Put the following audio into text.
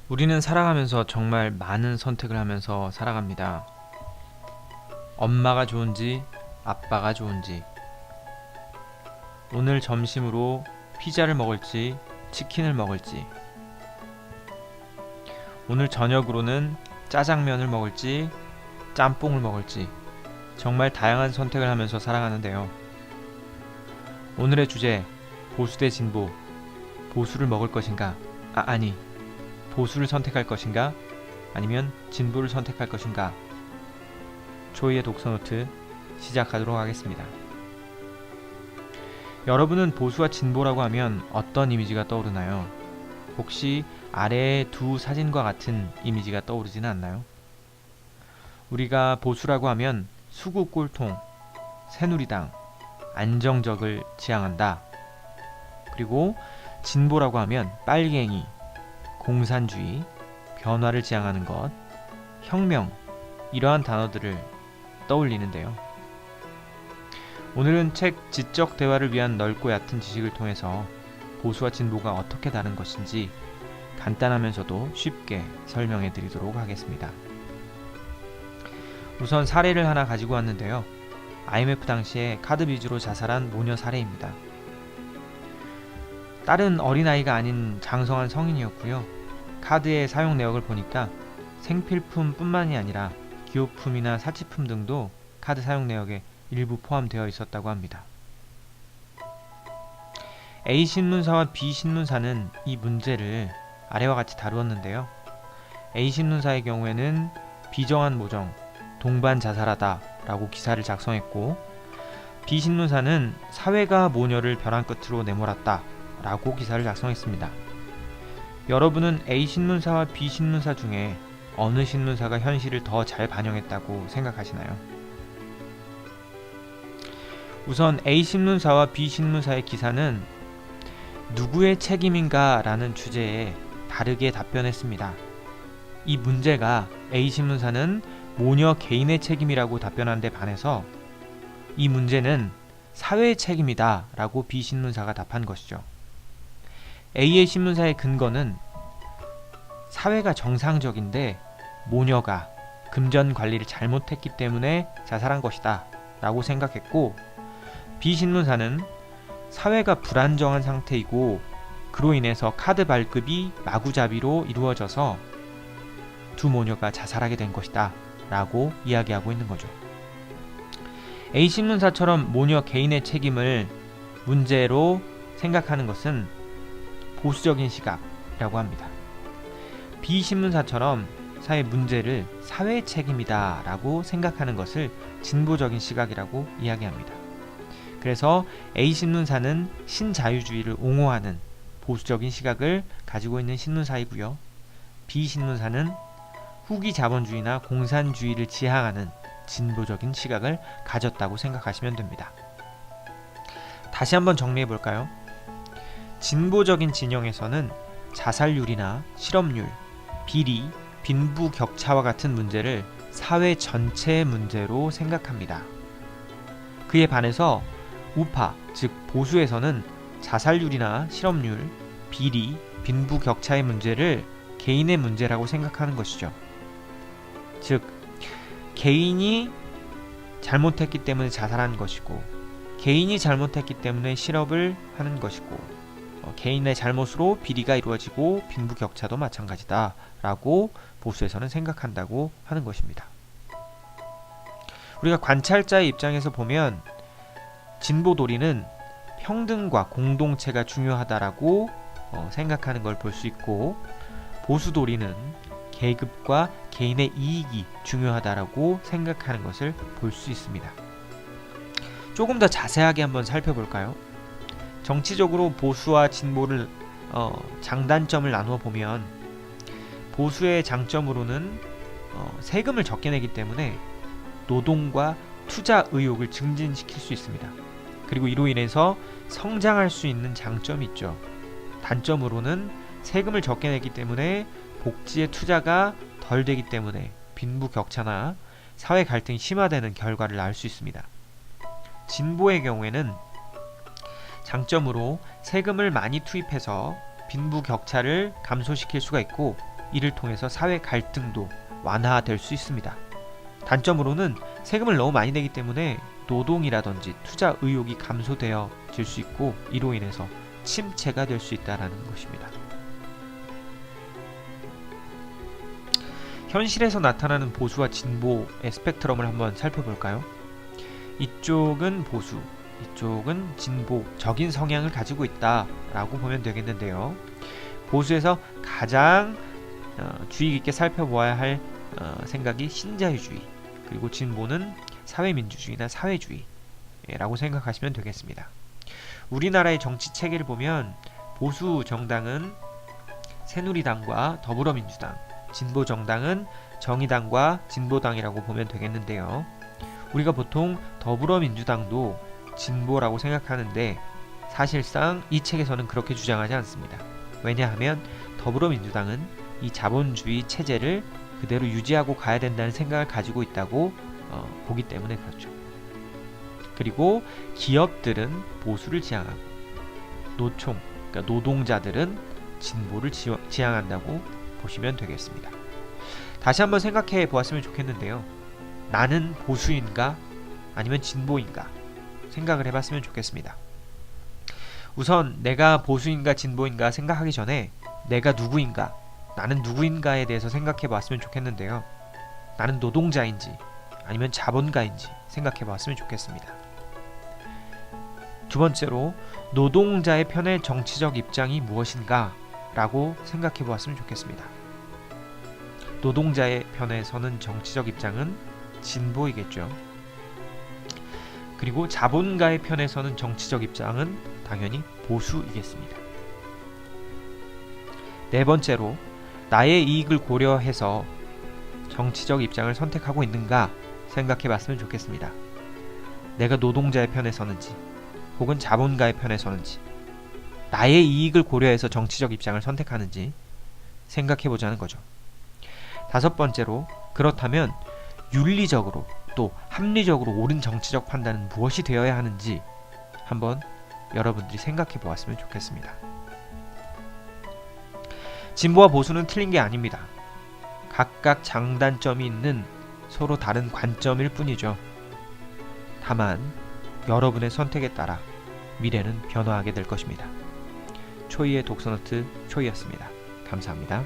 우리는 살아가면서 정말 많은 선택을 하면서 살아갑니다. 엄마가 좋은지, 아빠가 좋은지, 오늘 점심으로 피자를 먹을지, 치킨을 먹을지, 오늘 저녁으로는 짜장면을 먹을지, 짬뽕을 먹을지, 정말 다양한 선택을 하면서 살아가는데요. 오늘의 주제, 보수 대 진보, 보수를 먹을 것인가? 아니, 보수를 선택할 것인가? 아니면 진보를 선택할 것인가? 조이의 독서노트 시작하도록 하겠습니다. 여러분은 보수와 진보라고 하면 어떤 이미지가 떠오르나요? 혹시 아래의 두 사진과 같은 이미지가 떠오르지는 않나요? 우리가 보수라고 하면 수구 꼴통, 새누리당, 안정적을 지향한다. 그리고 진보라고 하면 빨갱이, 공산주의, 변화를 지향하는 것, 혁명, 이러한 단어들을 떠올리는데요. 오늘은 책 지적 대화를 위한 넓고 얕은 지식을 통해서 보수와 진보가 어떻게 다른 것인지 간단하면서도 쉽게 설명해 드리도록 하겠습니다. 우선 사례를 하나 가지고 왔는데요. IMF 당시에 카드 빚으로 자살한 모녀 사례입니다. 딸은 어린아이가 아닌 장성한 성인이었고요. 카드의 사용 내역을 보니까 생필품 뿐만이 아니라 기호품이나 사치품 등도 카드 사용 내역에 일부 포함되어 있었다고 합니다. A 신문사와 B 신문사는 이 문제를 아래와 같이 다루었는데요. A 신문사의 경우에는 비정한 모정, 동반 자살하다 라고 기사를 작성했고, B 신문사는 사회가 모녀를 벼랑 끝으로 내몰았다 라고 기사를 작성했습니다. 여러분은 A 신문사와 B 신문사 중에 어느 신문사가 현실을 더 잘 반영했다고 생각하시나요? 우선 A 신문사와 B 신문사의 기사는 누구의 책임인가 라는 주제에 다르게 답변했습니다. 이 문제가 A 신문사는 모녀 개인의 책임이라고 답변한 데 반해서 이 문제는 사회의 책임이다 라고 B 신문사가 답한 것이죠. A의 신문사의 근거는 사회가 정상적인데 모녀가 금전 관리를 잘못했기 때문에 자살한 것이다 라고 생각했고, B 신문사는 사회가 불안정한 상태이고 그로 인해서 카드 발급이 마구잡이로 이루어져서 두 모녀가 자살하게 된 것이다 라고 이야기하고 있는 거죠. A 신문사처럼 모녀 개인의 책임을 문제로 생각하는 것은 보수적인 시각이라고 합니다. B 신문사처럼 사회 문제를 사회의 책임이다 라고 생각하는 것을 진보적인 시각이라고 이야기합니다. 그래서 A 신문사는 신자유주의를 옹호하는 보수적인 시각을 가지고 있는 신문사이고요. B 신문사는 후기 자본주의나 공산주의를 지향하는 진보적인 시각을 가졌다고 생각하시면 됩니다. 다시 한번 정리해 볼까요? 진보적인 진영에서는 자살률이나 실업률, 비리, 빈부격차와 같은 문제를 사회 전체의 문제로 생각합니다. 그에 반해서 우파, 즉 보수에서는 자살률이나 실업률, 비리, 빈부격차의 문제를 개인의 문제라고 생각하는 것이죠. 즉, 개인이 잘못했기 때문에 자살한 것이고, 개인이 잘못했기 때문에 실업을 하는 것이고, 개인의 잘못으로 비리가 이루어지고 빈부격차도 마찬가지다 라고 보수에서는 생각한다고 하는 것입니다. 우리가 관찰자의 입장에서 보면 진보도리는 평등과 공동체가 중요하다라고 생각하는 걸 볼 수 있고, 보수도리는 계급과 개인의 이익이 중요하다라고 생각하는 것을 볼 수 있습니다. 조금 더 자세하게 한번 살펴볼까요? 정치적으로 보수와 진보를 장단점을 나누어 보면, 보수의 장점으로는 세금을 적게 내기 때문에 노동과 투자 의욕을 증진시킬 수 있습니다. 그리고 이로 인해서 성장할 수 있는 장점이 있죠. 단점으로는 세금을 적게 내기 때문에 복지의 투자가 덜 되기 때문에 빈부격차나 사회 갈등이 심화되는 결과를 낳을 수 있습니다. 진보의 경우에는 장점으로 세금을 많이 투입해서 빈부격차를 감소시킬 수가 있고, 이를 통해서 사회 갈등도 완화될 수 있습니다. 단점으로는 세금을 너무 많이 내기 때문에 노동이라든지 투자 의욕이 감소되어질 수 있고 이로 인해서 침체가 될 수 있다는 것입니다. 현실에서 나타나는 보수와 진보의 스펙트럼을 한번 살펴볼까요? 이쪽은 보수, 이쪽은 진보적인 성향을 가지고 있다라고 보면 되겠는데요. 보수에서 가장 주의 깊게 살펴보아야 할 생각이 신자유주의, 그리고 진보는 사회민주주의나 사회주의라고 생각하시면 되겠습니다. 우리나라의 정치 체계를 보면 보수 정당은 새누리당과 더불어민주당, 진보 정당은 정의당과 진보당이라고 보면 되겠는데요. 우리가 보통 더불어민주당도 진보라고 생각하는데 사실상 이 책에서는 그렇게 주장하지 않습니다. 왜냐하면 더불어민주당은 이 자본주의 체제를 그대로 유지하고 가야 된다는 생각을 가지고 있다고 보기 때문에 그렇죠. 그리고 기업들은 보수를 지향하고 노총, 그러니까 노동자들은 진보를 지향한다고 보시면 되겠습니다. 다시 한번 생각해 보았으면 좋겠는데요. 나는 보수인가 아니면 진보인가 생각을 해봤으면 좋겠습니다. 우선 내가 보수인가 진보인가 생각하기 전에 내가 누구인가, 나는 누구인가에 대해서 생각해 봤으면 좋겠는데요. 나는 노동자인지 아니면 자본가인지 생각해 봤으면 좋겠습니다. 두 번째로 노동자의 편의 정치적 입장이 무엇인가 라고 생각해 보았으면 좋겠습니다. 노동자의 편에 서는 정치적 입장은 진보이겠죠. 그리고 자본가의 편에 서는 정치적 입장은 당연히 보수이겠습니다. 네 번째로 나의 이익을 고려해서 정치적 입장을 선택하고 있는가 생각해 봤으면 좋겠습니다. 내가 노동자의 편에 서는지 혹은 자본가의 편에 서는지, 나의 이익을 고려해서 정치적 입장을 선택하는지 생각해 보자는 거죠. 다섯 번째로, 그렇다면 윤리적으로 또 합리적으로 옳은 정치적 판단은 무엇이 되어야 하는지 한번 여러분들이 생각해 보았으면 좋겠습니다. 진보와 보수는 틀린 게 아닙니다. 각각 장단점이 있는 서로 다른 관점일 뿐이죠. 다만 여러분의 선택에 따라 미래는 변화하게 될 것입니다. 초이의 독서노트 초이였습니다. 감사합니다.